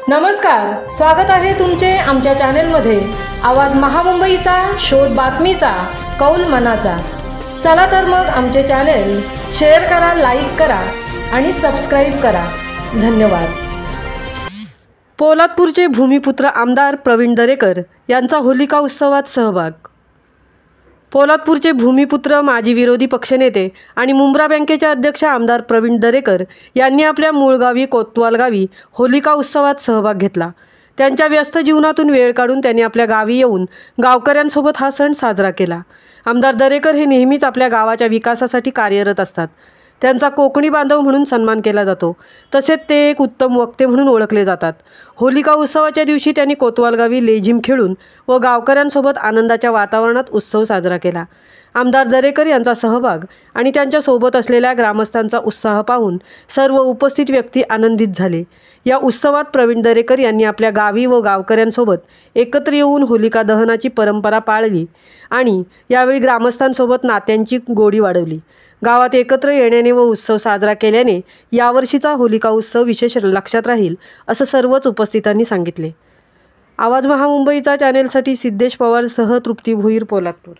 नमस्कार, स्वागत आहे तुमचे आमच्या चॅनलमध्ये। आवाज महामुंबईचा, शोध बातमीचा, कौल मनाचा। चला तर मग आमचे चॅनल शेअर करा, लाईक करा आणि सबस्क्राइब करा। धन्यवाद। पोलादपूरचे भूमिपुत्र आमदार प्रवीण दरेकर यांचा होलिका उत्सवात सहभाग। पोलादपूरचे भूमिपुत्र, माजी विरोधी पक्षनेते आणि मुंब्रा बँकेचे अध्यक्ष आमदार प्रवीण दरेकर यांनी आपल्या मूळ गावी कोतवाल गावी होलिका उत्सवात सहभाग घेतला। त्यांच्या व्यस्त जीवनातून वेळ काढून त्यांनी आपल्या गावी येऊन गावकऱ्यांसोबत हा सण साजरा केला। आमदार दरेकर हे नेहमीच आपल्या गावाच्या विकासासाठी कार्यरत असतात। त्यांचा कोकणी बांधव म्हणून सन्मान केला जातो, तसेच ते एक उत्तम वक्ते म्हणून ओळखले जातात। होलिका उत्सवाच्या दिवशी त्यांनी कोतवाल गावी लेझिम खेळून व गावकऱ्यांसोबत आनंदाच्या वातावरणात उत्सव साजरा केला। आमदार दरेकर यांचा सहभाग आणि त्यांच्या सोबत असलेल्या ग्रामस्थांचा उत्साह पाहून सर्व उपस्थित व्यक्ती आनंदित झाले। या उत्सवात प्रवीण दरेकर यांनी आपल्या गावी व गावकऱ्यांसोबत एकत्र येऊन होलिका दहनाची परंपरा पाळली आणि यावेळी ग्रामस्थांसोबत नात्यांची गोडी वाढवली। गावात एकत्र येण्याने व उत्सव साजरा केल्याने यावर्षीचा होलिका उत्सव विशेष लक्षात राहील, असं सर्वच उपस्थितांनी सांगितले। आवाज महामुंबईचा चॅनेलसाठी सिद्धेश पवार सह तृप्ती भोईर, पोलादपूर।